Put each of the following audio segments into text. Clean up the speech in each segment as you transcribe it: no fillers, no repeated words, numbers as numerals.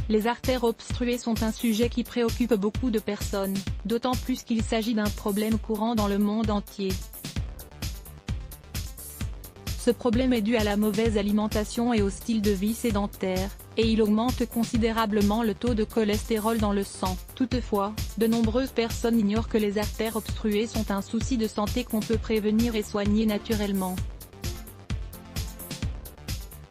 Les artères obstruées sont un sujet qui préoccupe beaucoup de personnes, d'autant plus qu'il s'agit d'un problème courant dans le monde entier. Ce problème est dû à la mauvaise alimentation et au style de vie sédentaire, et il augmente considérablement le taux de cholestérol dans le sang. Toutefois, de nombreuses personnes ignorent que les artères obstruées sont un souci de santé qu'on peut prévenir et soigner naturellement.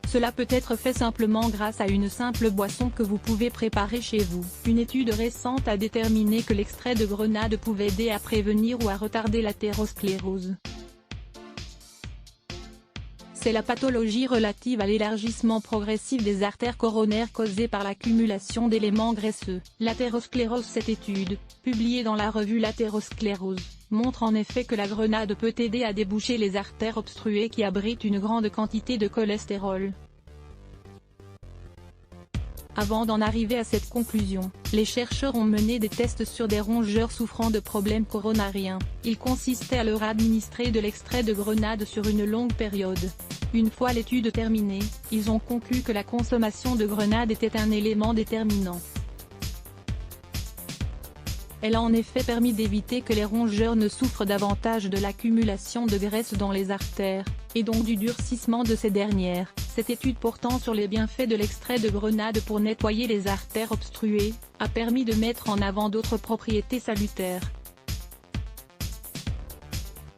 Cela peut être fait simplement grâce à une simple boisson que vous pouvez préparer chez vous. Une étude récente a déterminé que l'extrait de grenade pouvait aider à prévenir ou à retarder l'athérosclérose. C'est la pathologie relative à l'élargissement progressif des artères coronaires causée par l'accumulation d'éléments graisseux. L'athérosclérose. Cette étude, publiée dans la revue L'athérosclérose, montre en effet que la grenade peut aider à déboucher les artères obstruées qui abritent une grande quantité de cholestérol. Avant d'en arriver à cette conclusion, les chercheurs ont mené des tests sur des rongeurs souffrant de problèmes coronariens. Il consistait à leur administrer de l'extrait de grenade sur une longue période. Une fois l'étude terminée, ils ont conclu que la consommation de grenade était un élément déterminant. Elle a en effet permis d'éviter que les rongeurs ne souffrent davantage de l'accumulation de graisse dans les artères, et donc du durcissement de ces dernières. Cette étude portant sur les bienfaits de l'extrait de grenade pour nettoyer les artères obstruées, a permis de mettre en avant d'autres propriétés salutaires.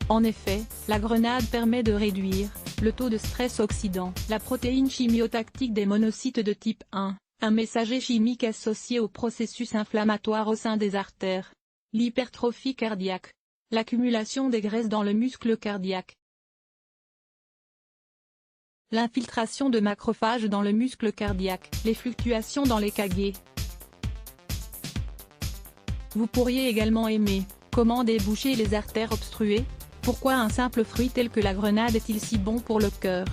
En effet, la grenade permet de réduire le taux de stress oxydant, la protéine chimiotactique des monocytes de type 1, un messager chimique associé au processus inflammatoire au sein des artères, l'hypertrophie cardiaque, l'accumulation des graisses dans le muscle cardiaque, l'infiltration de macrophages dans le muscle cardiaque, les fluctuations dans les KG. Vous pourriez également aimer comment déboucher les artères obstruées. Pourquoi un simple fruit tel que la grenade est-il si bon pour le cœur?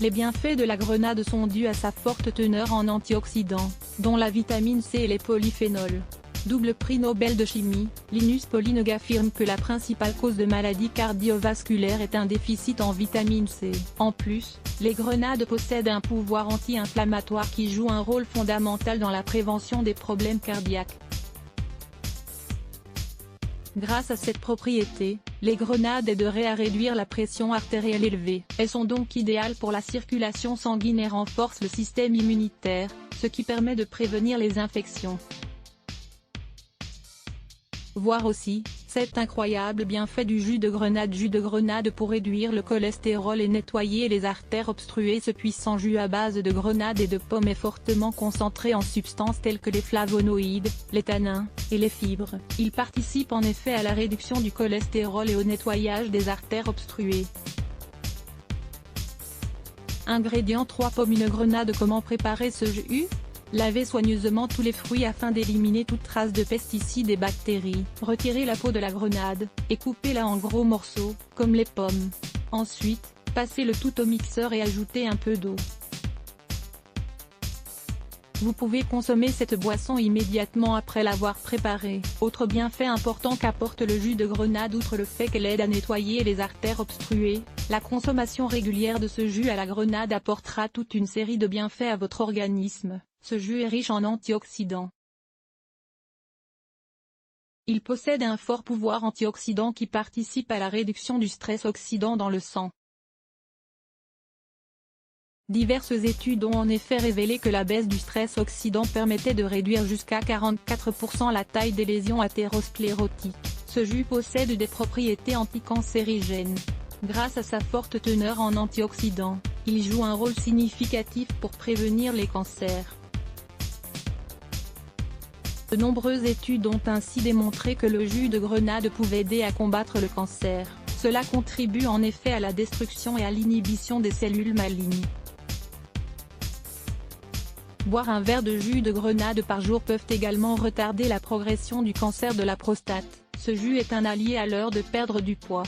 Les bienfaits de la grenade sont dus à sa forte teneur en antioxydants, dont la vitamine C et les polyphénols. Double prix Nobel de chimie, Linus Pauling affirme que la principale cause de maladies cardiovasculaires est un déficit en vitamine C. En plus, les grenades possèdent un pouvoir anti-inflammatoire qui joue un rôle fondamental dans la prévention des problèmes cardiaques. Grâce à cette propriété, les grenades aideraient à réduire la pression artérielle élevée. Elles sont donc idéales pour la circulation sanguine et renforcent le système immunitaire, ce qui permet de prévenir les infections. Voir aussi, cet incroyable bienfait du jus de grenade. Jus de grenade pour réduire le cholestérol et nettoyer les artères obstruées. Ce puissant jus à base de grenade et de pomme est fortement concentré en substances telles que les flavonoïdes, les tanins, et les fibres. Il participe en effet à la réduction du cholestérol et au nettoyage des artères obstruées. Ingrédients 3 pommes. Une grenade. Comment préparer ce jus? Lavez soigneusement tous les fruits afin d'éliminer toute trace de pesticides et bactéries. Retirez la peau de la grenade, et coupez-la en gros morceaux, comme les pommes. Ensuite, passez le tout au mixeur et ajoutez un peu d'eau. Vous pouvez consommer cette boisson immédiatement après l'avoir préparée. Autre bienfait important qu'apporte le jus de grenade. Outre le fait qu'elle aide à nettoyer les artères obstruées, la consommation régulière de ce jus à la grenade apportera toute une série de bienfaits à votre organisme. Ce jus est riche en antioxydants. Il possède un fort pouvoir antioxydant qui participe à la réduction du stress oxydant dans le sang. Diverses études ont en effet révélé que la baisse du stress oxydant permettait de réduire jusqu'à 44% la taille des lésions athérosclérotiques. Ce jus possède des propriétés anticancérigènes. Grâce à sa forte teneur en antioxydants, il joue un rôle significatif pour prévenir les cancers. De nombreuses études ont ainsi démontré que le jus de grenade pouvait aider à combattre le cancer. Cela contribue en effet à la destruction et à l'inhibition des cellules malignes. Boire un verre de jus de grenade par jour peuvent également retarder la progression du cancer de la prostate. Ce jus est un allié à l'heure de perdre du poids.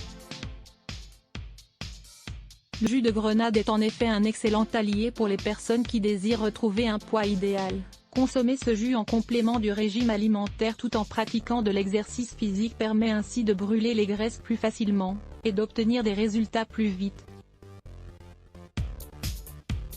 Le jus de grenade est en effet un excellent allié pour les personnes qui désirent retrouver un poids idéal. Consommer ce jus en complément du régime alimentaire tout en pratiquant de l'exercice physique permet ainsi de brûler les graisses plus facilement, et d'obtenir des résultats plus vite.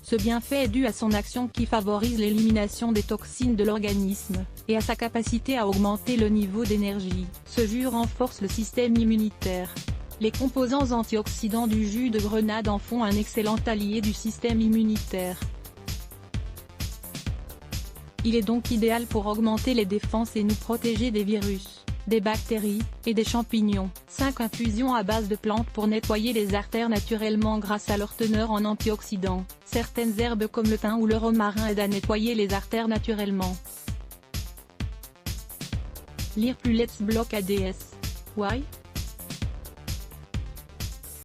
Ce bienfait est dû à son action qui favorise l'élimination des toxines de l'organisme, et à sa capacité à augmenter le niveau d'énergie. Ce jus renforce le système immunitaire. Les composants antioxydants du jus de grenade en font un excellent allié du système immunitaire. Il est donc idéal pour augmenter les défenses et nous protéger des virus, des bactéries, et des champignons. 5 infusions à base de plantes pour nettoyer les artères naturellement grâce à leur teneur en antioxydants. Certaines herbes comme le thym ou le romarin aident à nettoyer les artères naturellement. Lire plus Let's Block ADS. Why?